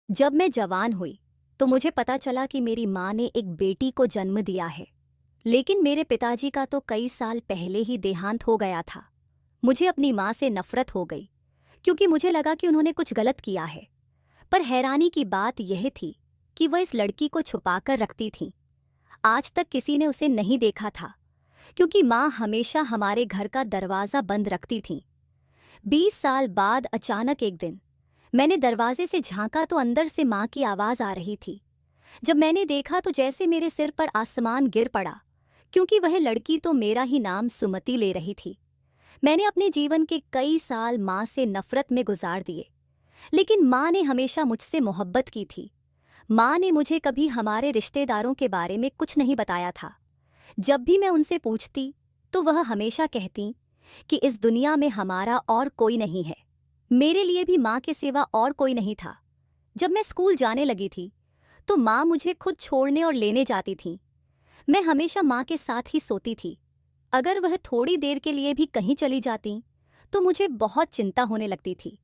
जब मैं जवान हुई तो मुझे पता चला कि मेरी माँ ने एक बेटी को जन्म दिया है। लेकिन मेरे पिताजी का तो कई साल पहले ही देहांत हो गया था। मुझे अपनी माँ से नफरत हो गई क्योंकि मुझे लगा कि उन्होंने कुछ गलत किया है। पर हैरानी की बात यह थी कि वह इस लड़की को छुपाकर रखती थी। आज तक किसी ने उसे नहीं देखा था क्योंकि माँ हमेशा हमारे घर का दरवाज़ा बंद रखती थी। 20 साल बाद अचानक एक दिन मैंने दरवाजे से झांका तो अंदर से माँ की आवाज़ आ रही थी। जब मैंने देखा तो जैसे मेरे सिर पर आसमान गिर पड़ा, क्योंकि वह लड़की तो मेरा ही नाम सुमति ले रही थी। मैंने अपने जीवन के कई साल माँ से नफरत में गुजार दिए, लेकिन माँ ने हमेशा मुझसे मोहब्बत की थी। माँ ने मुझे कभी हमारे रिश्तेदारों के बारे में कुछ नहीं बताया था। जब भी मैं उनसे पूछती तो वह हमेशा कहती कि इस दुनिया में हमारा और कोई नहीं है। मेरे लिए भी माँ के सिवा और कोई नहीं था। जब मैं स्कूल जाने लगी थी तो माँ मुझे खुद छोड़ने और लेने जाती थी। मैं हमेशा माँ के साथ ही सोती थी। अगर वह थोड़ी देर के लिए भी कहीं चली जाती तो मुझे बहुत चिंता होने लगती थी।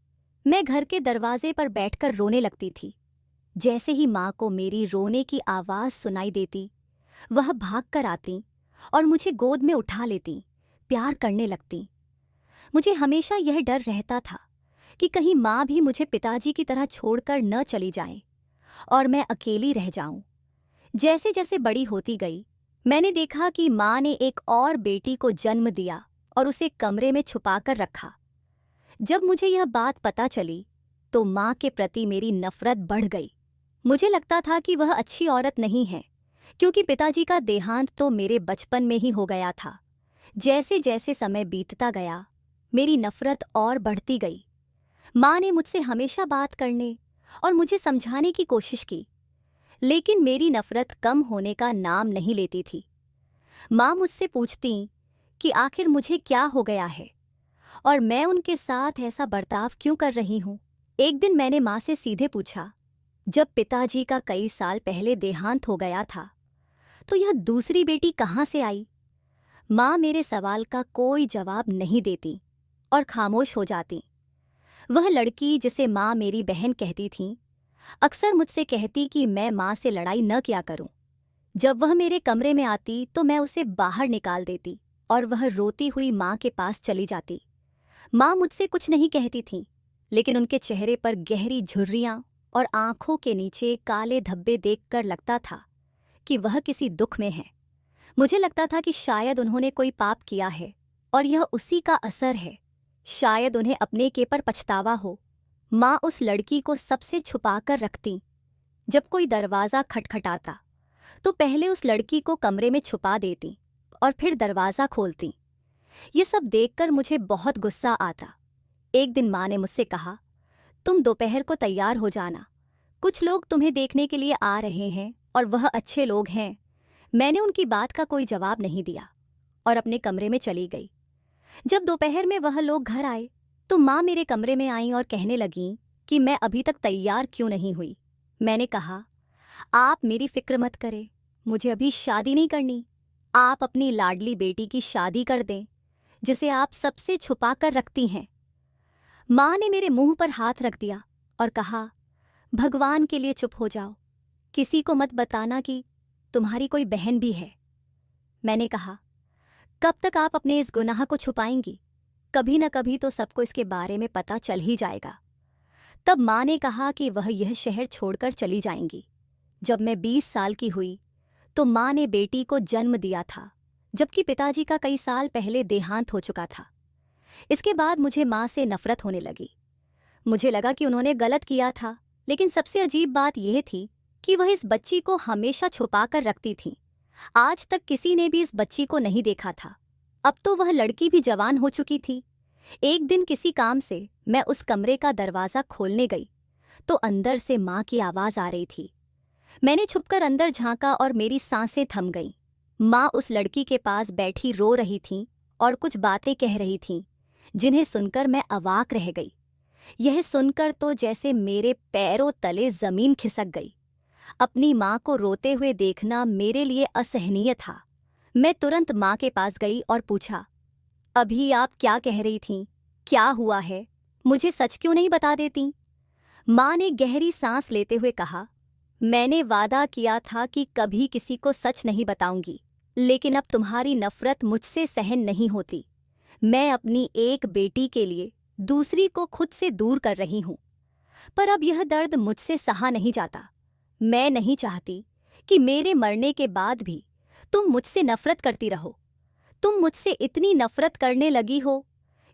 मैं घर के दरवाजे पर बैठकर रोने लगती थी। जैसे ही माँ को मेरी रोने की आवाज़ सुनाई देती, वह भाग कर आती और मुझे गोद में उठा लेती, प्यार करने लगती। मुझे हमेशा यह डर रहता था कि कहीं माँ भी मुझे पिताजी की तरह छोड़कर न चली जाए और मैं अकेली रह जाऊं। जैसे जैसे बड़ी होती गई, मैंने देखा कि माँ ने एक और बेटी को जन्म दिया और उसे कमरे में छुपाकर रखा। जब मुझे यह बात पता चली तो माँ के प्रति मेरी नफरत बढ़ गई। मुझे लगता था कि वह अच्छी औरत नहीं है, क्योंकि पिताजी का देहांत तो मेरे बचपन में ही हो गया था। जैसे जैसे समय बीतता गया, मेरी नफरत और बढ़ती गई। माँ ने मुझसे हमेशा बात करने और मुझे समझाने की कोशिश की, लेकिन मेरी नफरत कम होने का नाम नहीं लेती थी। माँ मुझसे पूछती कि आखिर मुझे क्या हो गया है और मैं उनके साथ ऐसा बर्ताव क्यों कर रही हूँ। एक दिन मैंने माँ से सीधे पूछा, जब पिताजी का कई साल पहले देहांत हो गया था तो यह दूसरी बेटी कहाँ से आई। माँ मेरे सवाल का कोई जवाब नहीं देती और खामोश हो जाती। वह लड़की जिसे माँ मेरी बहन कहती थी, अक्सर मुझसे कहती कि मैं माँ से लड़ाई न किया करूं। जब वह मेरे कमरे में आती तो मैं उसे बाहर निकाल देती और वह रोती हुई माँ के पास चली जाती। माँ मुझसे कुछ नहीं कहती थी, लेकिन उनके चेहरे पर गहरी झुर्रियाँ और आंखों के नीचे काले धब्बे देखकर लगता था कि वह किसी दुख में है। मुझे लगता था कि शायद उन्होंने कोई पाप किया है और यह उसी का असर है। शायद उन्हें अपने के पर पछतावा हो। माँ उस लड़की को सबसे छुपा कर रखती। जब कोई दरवाज़ा खटखटाता तो पहले उस लड़की को कमरे में छुपा देती और फिर दरवाज़ा खोलती। ये सब देखकर मुझे बहुत गुस्सा आता। एक दिन माँ ने मुझसे कहा, तुम दोपहर को तैयार हो जाना, कुछ लोग तुम्हें देखने के लिए आ रहे हैं और वह अच्छे लोग हैं। मैंने उनकी बात का कोई जवाब नहीं दिया और अपने कमरे में चली गई। जब दोपहर में वह लोग घर आए तो माँ मेरे कमरे में आई और कहने लगीं कि मैं अभी तक तैयार क्यों नहीं हुई। मैंने कहा, आप मेरी फिक्र मत करें, मुझे अभी शादी नहीं करनी। आप अपनी लाडली बेटी की शादी कर दें, जिसे आप सबसे छुपा कर रखती हैं। माँ ने मेरे मुंह पर हाथ रख दिया और कहा, भगवान के लिए चुप हो जाओ, किसी को मत बताना कि तुम्हारी कोई बहन भी है। मैंने कहा, कब तक आप अपने इस गुनाह को छुपाएंगी? कभी न कभी तो सबको इसके बारे में पता चल ही जाएगा। तब माँ ने कहा कि वह यह शहर छोड़कर चली जाएंगी। जब मैं 20 साल की हुई तो माँ ने बेटी को जन्म दिया था, जबकि पिताजी का कई साल पहले देहांत हो चुका था। इसके बाद मुझे माँ से नफरत होने लगी। मुझे लगा कि उन्होंने गलत किया था, लेकिन सबसे अजीब बात यह थी कि वह इस बच्ची को हमेशा छुपा कर रखती थी। आज तक किसी ने भी इस बच्ची को नहीं देखा था। अब तो वह लड़की भी जवान हो चुकी थी। एक दिन किसी काम से मैं उस कमरे का दरवाज़ा खोलने गई तो अंदर से माँ की आवाज़ आ रही थी। मैंने छुपकर अंदर झांका और मेरी सांसें थम गईं। माँ उस लड़की के पास बैठी रो रही थीं और कुछ बातें कह रही थीं, जिन्हें सुनकर मैं अवाक रह गई। यह सुनकर तो जैसे मेरे पैरों तले जमीन खिसक गई। अपनी माँ को रोते हुए देखना मेरे लिए असहनीय था। मैं तुरंत माँ के पास गई और पूछा, अभी आप क्या कह रही थीं? क्या हुआ है? मुझे सच क्यों नहीं बता देती? माँ ने गहरी सांस लेते हुए कहा, मैंने वादा किया था कि कभी किसी को सच नहीं बताऊंगी, लेकिन अब तुम्हारी नफरत मुझसे सहन नहीं होती। मैं अपनी एक बेटी के लिए दूसरी को खुद से दूर कर रही हूं, पर अब यह दर्द मुझसे सहा नहीं जाता। मैं नहीं चाहती कि मेरे मरने के बाद भी तुम मुझसे नफरत करती रहो। तुम मुझसे इतनी नफरत करने लगी हो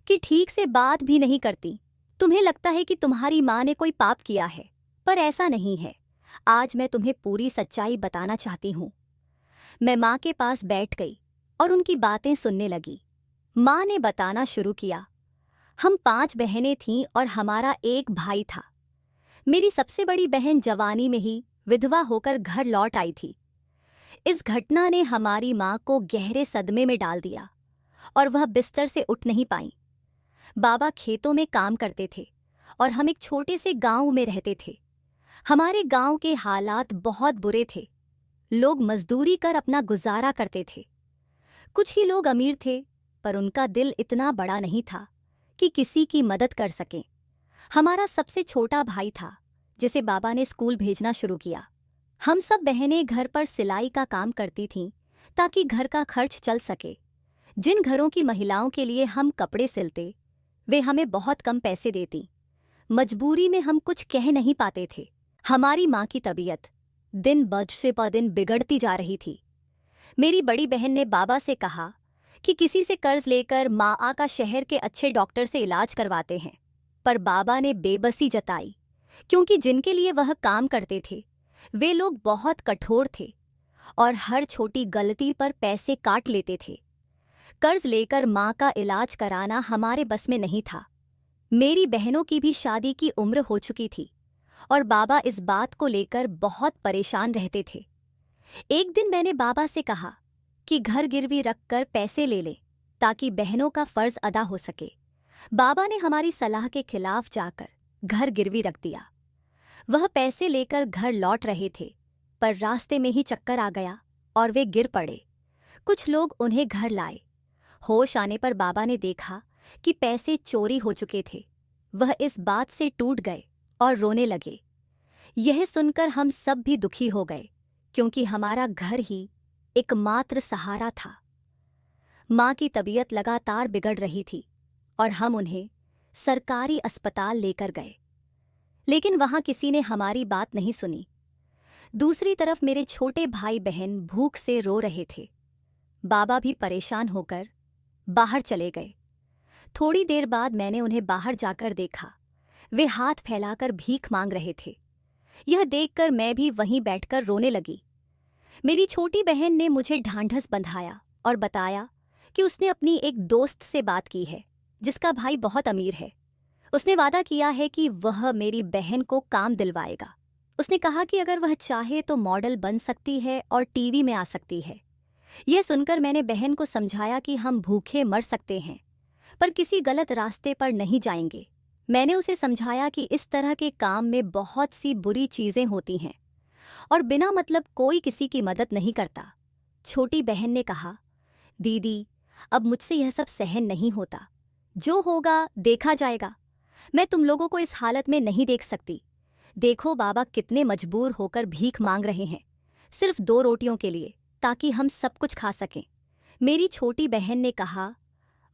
कि ठीक से बात भी नहीं करती। तुम्हें लगता है कि तुम्हारी माँ ने कोई पाप किया है, पर ऐसा नहीं है। आज मैं तुम्हें पूरी सच्चाई बताना चाहती हूँ। मैं माँ के पास बैठ गई और उनकी बातें सुनने लगी। माँ ने बताना शुरू किया, हम 5 बहनें थीं और हमारा एक भाई था। मेरी सबसे बड़ी बहन जवानी में ही विधवा होकर घर लौट आई थी। इस घटना ने हमारी माँ को गहरे सदमे में डाल दिया और वह बिस्तर से उठ नहीं पाई। बाबा खेतों में काम करते थे और हम एक छोटे से गांव में रहते थे। हमारे गांव के हालात बहुत बुरे थे। लोग मजदूरी कर अपना गुजारा करते थे। कुछ ही लोग अमीर थे, पर उनका दिल इतना बड़ा नहीं था कि किसी की मदद कर सकें। हमारा सबसे छोटा भाई था, जिसे बाबा ने स्कूल भेजना शुरू किया। हम सब बहनें घर पर सिलाई का काम करती थीं ताकि घर का खर्च चल सके। जिन घरों की महिलाओं के लिए हम कपड़े सिलते, वे हमें बहुत कम पैसे देती। मजबूरी में हम कुछ कह नहीं पाते थे। हमारी माँ की तबीयत दिन ब दिन बिगड़ती जा रही थी। मेरी बड़ी बहन ने बाबा से कहा कि किसी से कर्ज लेकर माँ का शहर के अच्छे डॉक्टर से इलाज करवाते हैं, पर बाबा ने बेबसी जताई, क्योंकि जिनके लिए वह काम करते थे वे लोग बहुत कठोर थे और हर छोटी गलती पर पैसे काट लेते थे। कर्ज लेकर माँ का इलाज कराना हमारे बस में नहीं था। मेरी बहनों की भी शादी की उम्र हो चुकी थी और बाबा इस बात को लेकर बहुत परेशान रहते थे। एक दिन मैंने बाबा से कहा कि घर गिरवी रखकर पैसे ले लें ताकि बहनों का फर्ज अदा हो सके। बाबा ने हमारी सलाह के खिलाफ जाकर घर गिरवी रख दिया। वह पैसे लेकर घर लौट रहे थे, पर रास्ते में ही चक्कर आ गया और वे गिर पड़े। कुछ लोग उन्हें घर लाए। होश आने पर बाबा ने देखा कि पैसे चोरी हो चुके थे। वह इस बात से टूट गए और रोने लगे। यह सुनकर हम सब भी दुखी हो गए, क्योंकि हमारा घर ही एकमात्र सहारा था। माँ की तबीयत लगातार बिगड़ रही थी और हम उन्हें सरकारी अस्पताल लेकर गए, लेकिन वहाँ किसी ने हमारी बात नहीं सुनी। दूसरी तरफ मेरे छोटे भाई बहन भूख से रो रहे थे। बाबा भी परेशान होकर बाहर चले गए। थोड़ी देर बाद मैंने उन्हें बाहर जाकर देखा। वे हाथ फैलाकर भीख मांग रहे थे। यह देखकर मैं भी वहीं बैठकर रोने लगी। मेरी छोटी बहन ने मुझे ढांढस बंधाया और बताया कि उसने अपनी एक दोस्त से बात की है, जिसका भाई बहुत अमीर है। उसने वादा किया है कि वह मेरी बहन को काम दिलवाएगा। उसने कहा कि अगर वह चाहे तो मॉडल बन सकती है और टीवी में आ सकती है। यह सुनकर मैंने बहन को समझाया कि हम भूखे मर सकते हैं, पर किसी गलत रास्ते पर नहीं जाएंगे। मैंने उसे समझाया कि इस तरह के काम में बहुत सी बुरी चीज़ें होती हैं और बिना मतलब कोई किसी की मदद नहीं करता। छोटी बहन ने कहा, दीदी, अब मुझसे यह सब सहन नहीं होता। जो होगा देखा जाएगा। मैं तुम लोगों को इस हालत में नहीं देख सकती। देखो बाबा कितने मजबूर होकर भीख मांग रहे हैं, सिर्फ 2 रोटियों के लिए, ताकि हम सब कुछ खा सकें। मेरी छोटी बहन ने कहा,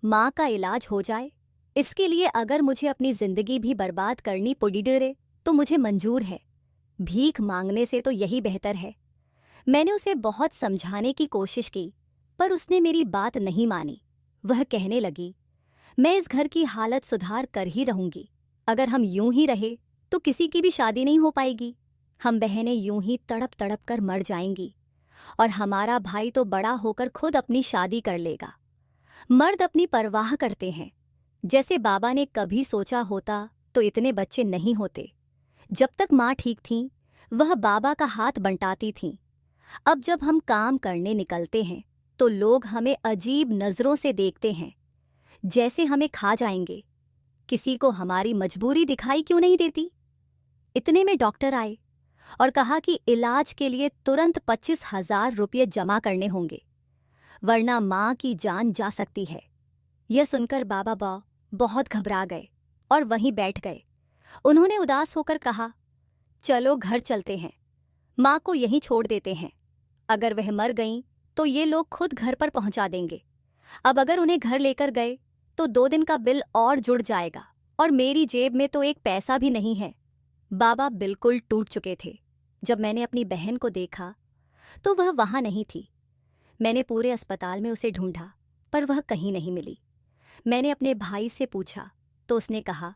माँ का इलाज हो जाए, इसके लिए अगर मुझे अपनी जिंदगी भी बर्बाद करनी पड़े तो मुझे मंजूर है। भीख मांगने से तो यही बेहतर है। मैंने उसे बहुत समझाने की कोशिश की, पर उसने मेरी बात नहीं मानी। वह कहने लगी, मैं इस घर की हालत सुधार कर ही रहूंगी। अगर हम यूं ही रहे तो किसी की भी शादी नहीं हो पाएगी। हम बहनें यूं ही तड़प तड़प कर मर जाएंगी और हमारा भाई तो बड़ा होकर खुद अपनी शादी कर लेगा। मर्द अपनी परवाह करते हैं। जैसे बाबा ने कभी सोचा होता तो इतने बच्चे नहीं होते। जब तक माँ ठीक थी, वह बाबा का हाथ बंटाती थीं। अब जब हम काम करने निकलते हैं तो लोग हमें अजीब नज़रों से देखते हैं, जैसे हमें खा जाएंगे। किसी को हमारी मजबूरी दिखाई क्यों नहीं देती? इतने में डॉक्टर आए और कहा कि इलाज के लिए तुरंत 25,000 रुपये जमा करने होंगे, वरना माँ की जान जा सकती है। यह सुनकर बाबा बहुत घबरा गए और वहीं बैठ गए उन्होंने उदास होकर कहा, चलो घर चलते हैं, माँ को यहीं छोड़ देते हैं। अगर वह मर गईं तो ये लोग खुद घर पर पहुंचा देंगे। अब अगर उन्हें घर लेकर गए तो 2 दिन का बिल और जुड़ जाएगा और मेरी जेब में तो एक पैसा भी नहीं है। बाबा बिल्कुल टूट चुके थे। जब मैंने अपनी बहन को देखा तो वह वहां नहीं थी। मैंने पूरे अस्पताल में उसे ढूंढा पर वह कहीं नहीं मिली। मैंने अपने भाई से पूछा तो उसने कहा,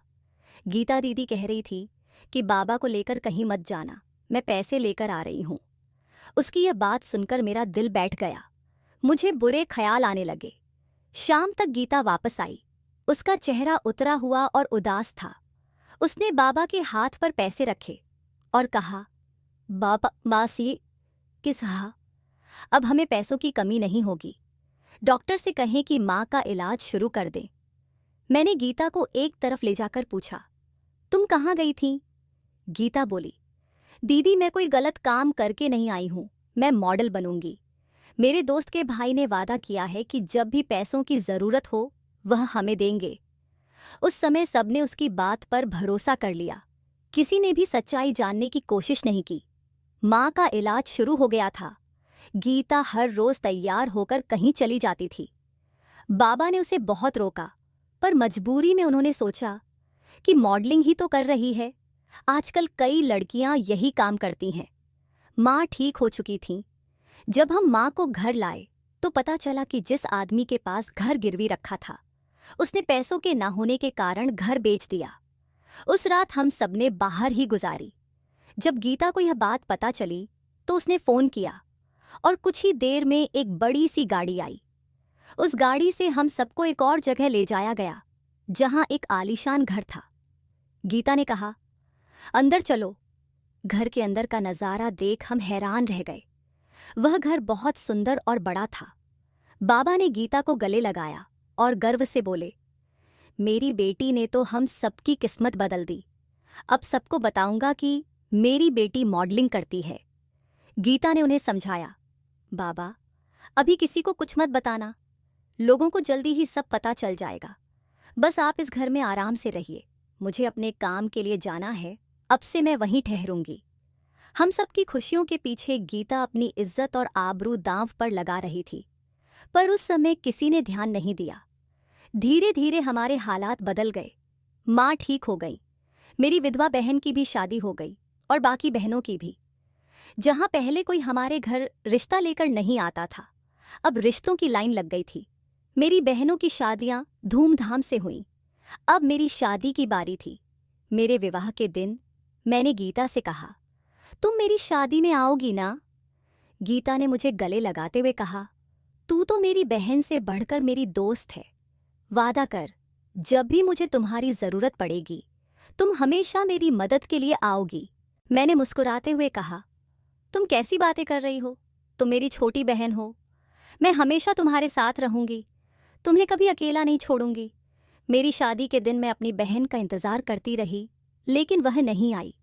गीता दीदी कह रही थी कि बाबा को लेकर कहीं मत जाना, मैं पैसे लेकर आ रही हूं। उसकी यह बात सुनकर मेरा दिल बैठ गया। मुझे बुरे ख्याल आने लगे। शाम तक गीता वापस आई। उसका चेहरा उतरा हुआ और उदास था। उसने बाबा के हाथ पर पैसे रखे और कहा, बाबा मासी किस हा, अब हमें पैसों की कमी नहीं होगी। डॉक्टर से कहें कि माँ का इलाज शुरू कर दें। मैंने गीता को एक तरफ ले जाकर पूछा, तुम कहाँ गई थी? गीता बोली, दीदी मैं कोई गलत काम करके नहीं आई हूँ, मैं मॉडल बनूंगी। मेरे दोस्त के भाई ने वादा किया है कि जब भी पैसों की जरूरत हो वह हमें देंगे। उस समय सबने उसकी बात पर भरोसा कर लिया। किसी ने भी सच्चाई जानने की कोशिश नहीं की। माँ का इलाज शुरू हो गया था। गीता हर रोज तैयार होकर कहीं चली जाती थी। बाबा ने उसे बहुत रोका पर मजबूरी में उन्होंने सोचा कि मॉडलिंग ही तो कर रही है, आजकल कई लड़कियां यही काम करती हैं। माँ ठीक हो चुकी थी। जब हम माँ को घर लाए तो पता चला कि जिस आदमी के पास घर गिरवी रखा था उसने पैसों के ना होने के कारण घर बेच दिया। उस रात हम सबने बाहर ही गुजारी। जब गीता को यह बात पता चली तो उसने फोन किया और कुछ ही देर में एक बड़ी सी गाड़ी आई। उस गाड़ी से हम सबको एक और जगह ले जाया गया जहां एक आलीशान घर था। गीता ने कहा, अंदर चलो। घर के अंदर का नजारा देख हम हैरान रह गए। वह घर बहुत सुंदर और बड़ा था। बाबा ने गीता को गले लगाया और गर्व से बोले, मेरी बेटी ने तो हम सबकी किस्मत बदल दी। अब सबको बताऊंगा कि मेरी बेटी मॉडलिंग करती है। गीता ने उन्हें समझाया, बाबा अभी किसी को कुछ मत बताना, लोगों को जल्दी ही सब पता चल जाएगा। बस आप इस घर में आराम से रहिए, मुझे अपने काम के लिए जाना है, अब से मैं वहीं ठहरूंगी। हम सबकी खुशियों के पीछे गीता अपनी इज्जत और आबरू दांव पर लगा रही थी, पर उस समय किसी ने ध्यान नहीं दिया। धीरे धीरे हमारे हालात बदल गए। माँ ठीक हो गई, मेरी विधवा बहन की भी शादी हो गई और बाकी बहनों की भी। जहां पहले कोई हमारे घर रिश्ता लेकर नहीं आता था, अब रिश्तों की लाइन लग गई थी। मेरी बहनों की शादियां धूमधाम से हुईं। अब मेरी शादी की बारी थी। मेरे विवाह के दिन मैंने गीता से कहा, तुम मेरी शादी में आओगी ना? गीता ने मुझे गले लगाते हुए कहा, तू तो मेरी बहन से बढ़कर मेरी दोस्त है। वादा कर, जब भी मुझे तुम्हारी जरूरत पड़ेगी तुम हमेशा मेरी मदद के लिए आओगी। मैंने मुस्कुराते हुए कहा, तुम कैसी बातें कर रही हो? तुम मेरी छोटी बहन हो, मैं हमेशा तुम्हारे साथ रहूंगी, तुम्हें कभी अकेला नहीं छोड़ूंगी। मेरी शादी के दिन मैं अपनी बहन का इंतजार करती रही, लेकिन वह नहीं आई।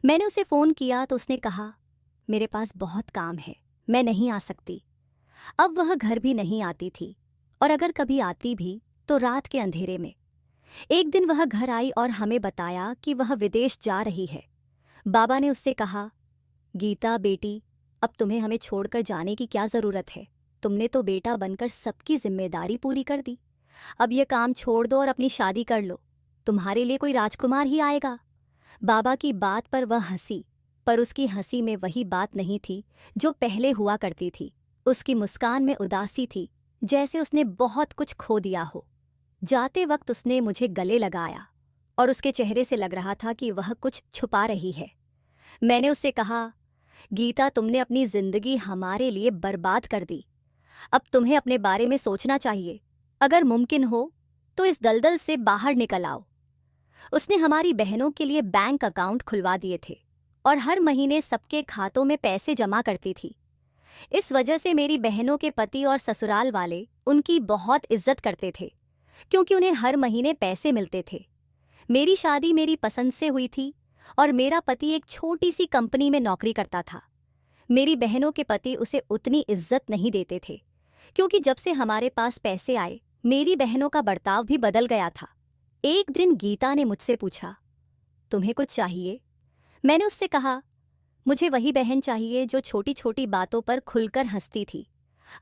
मैंने उसे फ़ोन किया तो उसने कहा, मेरे पास बहुत काम है, मैं नहीं आ सकती। अब वह घर भी नहीं आती थी और अगर कभी आती भी तो रात के अंधेरे में। एक दिन वह घर आई और हमें बताया कि वह विदेश जा रही है। बाबा ने उससे कहा, गीता बेटी, अब तुम्हें हमें छोड़कर जाने की क्या ज़रूरत है? तुमने तो बेटा बनकर सबकी जिम्मेदारी पूरी कर दी। अब यह काम छोड़ दो और अपनी शादी कर लो, तुम्हारे लिए कोई राजकुमार ही आएगा। बाबा की बात पर वह हंसी, पर उसकी हंसी में वही बात नहीं थी जो पहले हुआ करती थी। उसकी मुस्कान में उदासी थी, जैसे उसने बहुत कुछ खो दिया हो। जाते वक्त उसने मुझे गले लगाया और उसके चेहरे से लग रहा था कि वह कुछ छुपा रही है। मैंने उससे कहा, गीता तुमने अपनी जिंदगी हमारे लिए बर्बाद कर दी। अब तुम्हें अपने बारे में सोचना चाहिए। अगर मुमकिन हो तो इस दलदल से बाहर निकल आओ। उसने हमारी बहनों के लिए बैंक अकाउंट खुलवा दिए थे और हर महीने सबके खातों में पैसे जमा करती थी। इस वजह से मेरी बहनों के पति और ससुराल वाले उनकी बहुत इज्जत करते थे, क्योंकि उन्हें हर महीने पैसे मिलते थे। मेरी शादी मेरी पसंद से हुई थी और मेरा पति एक छोटी सी कंपनी में नौकरी करता था। मेरी बहनों के पति उसे उतनी इज्जत नहीं देते थे, क्योंकि जब से हमारे पास पैसे आए मेरी बहनों का बर्ताव भी बदल गया था। एक दिन गीता ने मुझसे पूछा, तुम्हें कुछ चाहिए? मैंने उससे कहा, मुझे वही बहन चाहिए जो छोटी छोटी बातों पर खुलकर हंसती थी।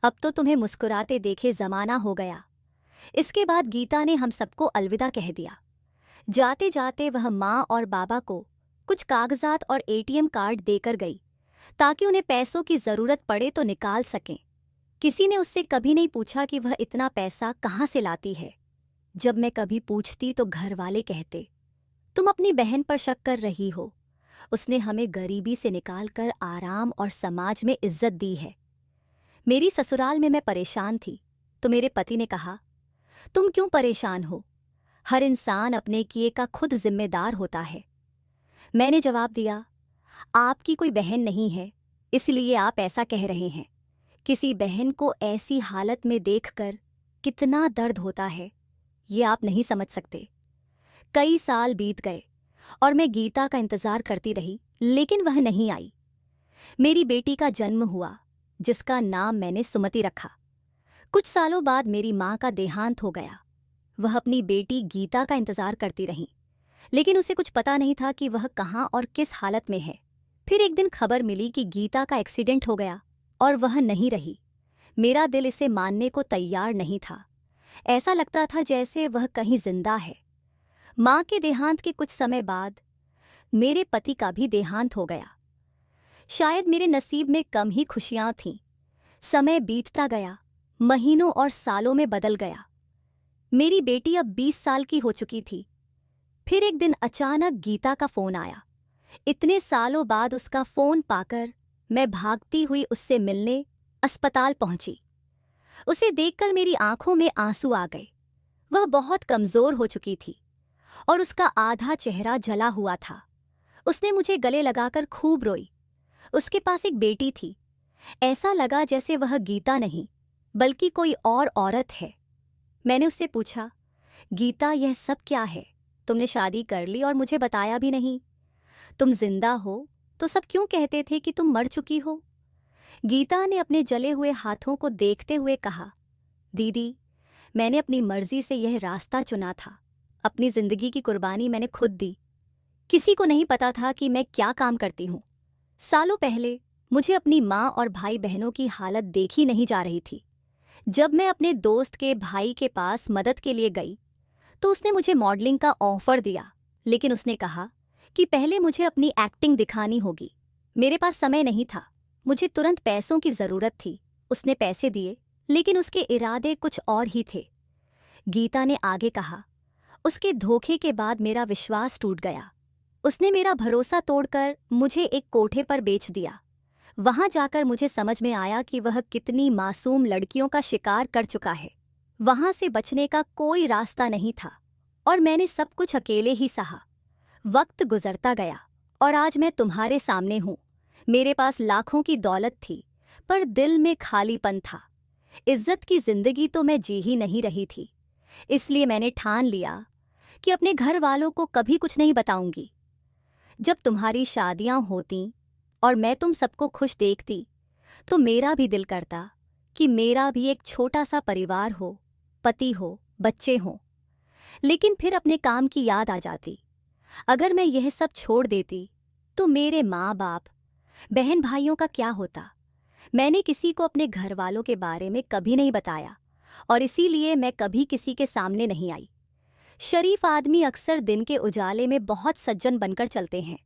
अब तो तुम्हें मुस्कुराते देखे ज़माना हो गया। इसके बाद गीता ने हम सबको अलविदा कह दिया। जाते जाते वह माँ और बाबा को कुछ कागजात और एटीएम कार्ड देकर गई ताकि उन्हें पैसों की ज़रूरत पड़े तो निकाल सकें। किसी ने उससे कभी नहीं पूछा कि वह इतना पैसा कहाँ से लाती है। जब मैं कभी पूछती तो घर वाले कहते, तुम अपनी बहन पर शक कर रही हो, उसने हमें गरीबी से निकालकर आराम और समाज में इज्जत दी है। मेरी ससुराल में मैं परेशान थी तो मेरे पति ने कहा, तुम क्यों परेशान हो, हर इंसान अपने किए का खुद जिम्मेदार होता है। मैंने जवाब दिया, आपकी कोई बहन नहीं है इसलिए आप ऐसा कह रहे हैं। किसी बहन को ऐसी हालत में देखकर कितना दर्द होता है ये आप नहीं समझ सकते। कई साल बीत गए और मैं गीता का इंतजार करती रही, लेकिन वह नहीं आई। मेरी बेटी का जन्म हुआ जिसका नाम मैंने सुमति रखा। कुछ सालों बाद मेरी माँ का देहांत हो गया। वह अपनी बेटी गीता का इंतजार करती रही, लेकिन उसे कुछ पता नहीं था कि वह कहाँ और किस हालत में है। फिर एक दिन खबर मिली कि गीता का एक्सीडेंट हो गया और वह नहीं रही। मेरा दिल इसे मानने को तैयार नहीं था। ऐसा लगता था जैसे वह कहीं जिंदा है। माँ के देहांत के कुछ समय बाद मेरे पति का भी देहांत हो गया। शायद मेरे नसीब में कम ही खुशियाँ थीं। समय बीतता गया, महीनों और सालों में बदल गया। मेरी बेटी अब 20 साल की हो चुकी थी। फिर एक दिन अचानक गीता का फोन आया। इतने सालों बाद उसका फोन पाकर मैं भागती हुई उससे मिलने अस्पताल पहुंची। उसे देखकर मेरी आंखों में आंसू आ गए। वह बहुत कमजोर हो चुकी थी और उसका आधा चेहरा जला हुआ था। उसने मुझे गले लगाकर खूब रोई। उसके पास एक बेटी थी। ऐसा लगा जैसे वह गीता नहीं बल्कि कोई और औरत है। मैंने उससे पूछा, गीता यह सब क्या है? तुमने शादी कर ली और मुझे बताया भी नहीं। तुम जिंदा हो तो सब क्यों कहते थे कि तुम मर चुकी हो? गीता ने अपने जले हुए हाथों को देखते हुए कहा, दीदी, मैंने अपनी मर्जी से यह रास्ता चुना था। अपनी जिंदगी की कुर्बानी मैंने खुद दी। किसी को नहीं पता था कि मैं क्या काम करती हूँ। सालों पहले मुझे अपनी माँ और भाई बहनों की हालत देखी नहीं जा रही थी। जब मैं अपने दोस्त के भाई के पास मदद के लिए गई तो उसने मुझे मॉडलिंग का ऑफर दिया, लेकिन उसने कहा कि पहले मुझे अपनी एक्टिंग दिखानी होगी। मेरे पास समय नहीं था, मुझे तुरंत पैसों की ज़रूरत थी। उसने पैसे दिए, लेकिन उसके इरादे कुछ और ही थे। गीता ने आगे कहा, उसके धोखे के बाद मेरा विश्वास टूट गया। उसने मेरा भरोसा तोड़कर मुझे एक कोठे पर बेच दिया। वहां जाकर मुझे समझ में आया कि वह कितनी मासूम लड़कियों का शिकार कर चुका है। वहां से बचने का कोई रास्ता नहीं था और मैंने सब कुछ अकेले ही सहा। वक्त गुजरता गया और आज मैं तुम्हारे सामने हूँ। मेरे पास लाखों की दौलत थी पर दिल में खालीपन था। इज्जत की जिंदगी तो मैं जी ही नहीं रही थी। इसलिए मैंने ठान लिया कि अपने घर वालों को कभी कुछ नहीं बताऊंगी। जब तुम्हारी शादियां होती और मैं तुम सबको खुश देखती तो मेरा भी दिल करता कि मेरा भी एक छोटा सा परिवार हो, पति हो, बच्चे हों। लेकिन फिर अपने काम की याद आ जाती। अगर मैं यह सब छोड़ देती तो मेरे माँ बाप, बहन भाइयों का क्या होता? मैंने किसी को अपने घर वालों के बारे में कभी नहीं बताया और इसीलिए मैं कभी किसी के सामने नहीं आई। शरीफ आदमी अक्सर दिन के उजाले में बहुत सज्जन बनकर चलते हैं,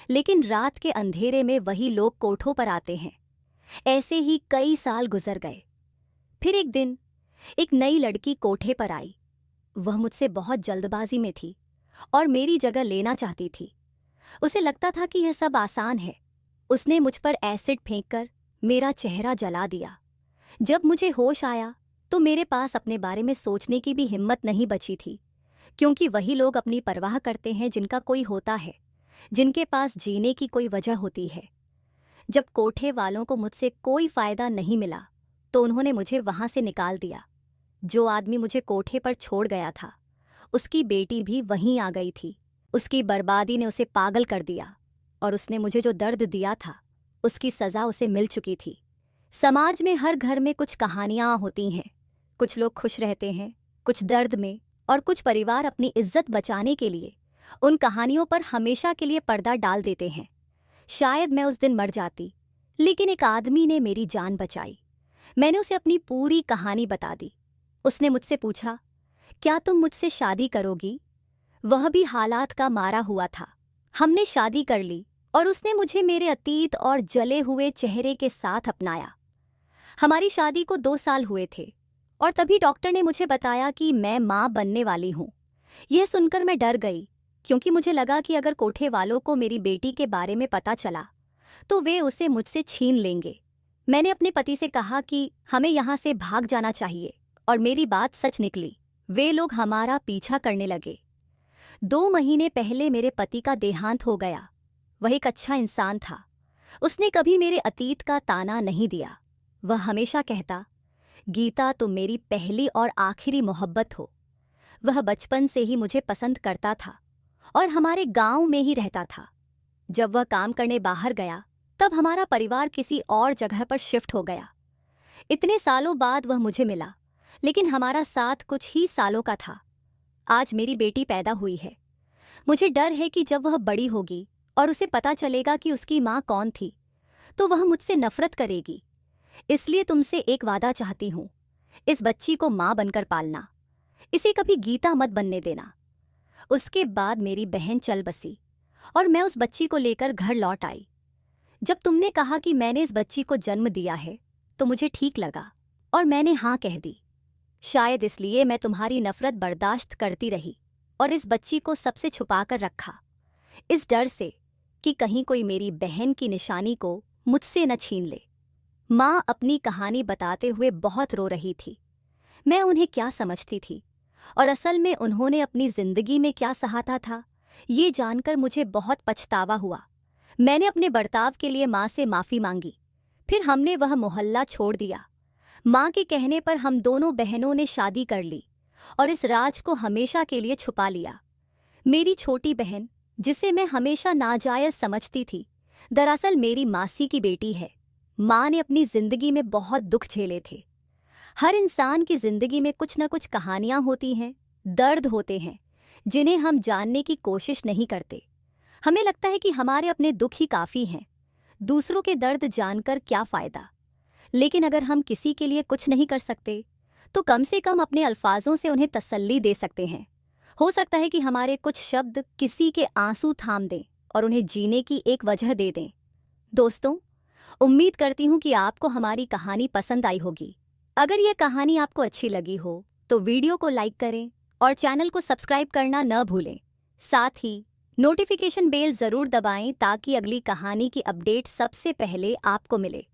लेकिन रात के अंधेरे में वही लोग कोठों पर आते हैं। ऐसे ही कई साल गुजर गए। फिर एक दिन एक नई लड़की कोठे पर आई। वह मुझसे बहुत जल्दबाजी में थी और मेरी जगह लेना चाहती थी। उसे लगता था कि यह सब आसान है। उसने मुझ पर एसिड फेंककर मेरा चेहरा जला दिया। जब मुझे होश आया तो मेरे पास अपने बारे में सोचने की भी हिम्मत नहीं बची थी, क्योंकि वही लोग अपनी परवाह करते हैं जिनका कोई होता है, जिनके पास जीने की कोई वजह होती है। जब कोठे वालों को मुझसे कोई फ़ायदा नहीं मिला तो उन्होंने मुझे वहाँ से निकाल दिया। जो आदमी मुझे कोठे पर छोड़ गया था उसकी बेटी भी वहीं आ गई थी। उसकी बर्बादी ने उसे पागल कर दिया और उसने मुझे जो दर्द दिया था उसकी सज़ा उसे मिल चुकी थी। समाज में हर घर में कुछ कहानियाँ होती हैं। कुछ लोग खुश रहते हैं, कुछ दर्द में, और कुछ परिवार अपनी इज्जत बचाने के लिए उन कहानियों पर हमेशा के लिए पर्दा डाल देते हैं। शायद मैं उस दिन मर जाती, लेकिन एक आदमी ने मेरी जान बचाई। मैंने उसे अपनी पूरी कहानी बता दी। उसने मुझसे पूछा, क्या तुम मुझसे शादी करोगी? वह भी हालात का मारा हुआ था। हमने शादी कर ली और उसने मुझे मेरे अतीत और जले हुए चेहरे के साथ अपनाया। हमारी शादी को 2 साल हुए थे और तभी डॉक्टर ने मुझे बताया कि मैं माँ बनने वाली हूँ। यह सुनकर मैं डर गई, क्योंकि मुझे लगा कि अगर कोठे वालों को मेरी बेटी के बारे में पता चला तो वे उसे मुझसे छीन लेंगे। मैंने अपने पति से कहा कि हमें यहाँ से भाग जाना चाहिए, और मेरी बात सच निकली। वे लोग हमारा पीछा करने लगे। 2 महीने पहले मेरे पति का देहांत हो गया। वह एक अच्छा इंसान था। उसने कभी मेरे अतीत का ताना नहीं दिया। वह हमेशा कहता, गीता तुम मेरी पहली और आखिरी मोहब्बत हो। वह बचपन से ही मुझे पसंद करता था और हमारे गांव में ही रहता था। जब वह काम करने बाहर गया तब हमारा परिवार किसी और जगह पर शिफ्ट हो गया। इतने सालों बाद वह मुझे मिला, लेकिन हमारा साथ कुछ ही सालों का था। आज मेरी बेटी पैदा हुई है। मुझे डर है कि जब वह बड़ी होगी और उसे पता चलेगा कि उसकी माँ कौन थी, तो वह मुझसे नफरत करेगी। इसलिए तुमसे एक वादा चाहती हूँ, इस बच्ची को माँ बनकर पालना। इसे कभी गीता मत बनने देना। उसके बाद मेरी बहन चल बसी और मैं उस बच्ची को लेकर घर लौट आई। जब तुमने कहा कि मैंने इस बच्ची को जन्म दिया है तो मुझे ठीक लगा और मैंने हाँ कह दी। शायद इसलिए मैं तुम्हारी नफरत बर्दाश्त करती रही और इस बच्ची को सबसे छुपाकर रखा, इस डर से कि कहीं कोई मेरी बहन की निशानी को मुझसे न छीन ले। माँ अपनी कहानी बताते हुए बहुत रो रही थी। मैं उन्हें क्या समझती थी और असल में उन्होंने अपनी जिंदगी में क्या सहाता था, ये जानकर मुझे बहुत पछतावा हुआ। मैंने अपने बर्ताव के लिए माँ से माफ़ी मांगी। फिर हमने वह मोहल्ला छोड़ दिया। माँ के कहने पर हम दोनों बहनों ने शादी कर ली और इस राज को हमेशा के लिए छुपा लिया। मेरी छोटी बहन, जिसे मैं हमेशा नाजायज़ समझती थी, दरअसल मेरी मासी की बेटी है। माँ ने अपनी जिंदगी में बहुत दुख झेले थे। हर इंसान की जिंदगी में कुछ न कुछ कहानियाँ होती हैं, दर्द होते हैं, जिन्हें हम जानने की कोशिश नहीं करते। हमें लगता है कि हमारे अपने दुख ही काफ़ी हैं, दूसरों के दर्द जानकर क्या फ़ायदा। लेकिन अगर हम किसी के लिए कुछ नहीं कर सकते तो कम से कम अपने अल्फाजों से उन्हें तसल्ली दे सकते हैं। हो सकता है कि हमारे कुछ शब्द किसी के आंसू थाम दें और उन्हें जीने की एक वजह दे दें। दोस्तों, उम्मीद करती हूँ कि आपको हमारी कहानी पसंद आई होगी। अगर यह कहानी आपको अच्छी लगी हो तो वीडियो को लाइक करें और चैनल को सब्सक्राइब करना न भूलें। साथ ही नोटिफिकेशन बेल ज़रूर दबाएं ताकि अगली कहानी की अपडेट सबसे पहले आपको मिले।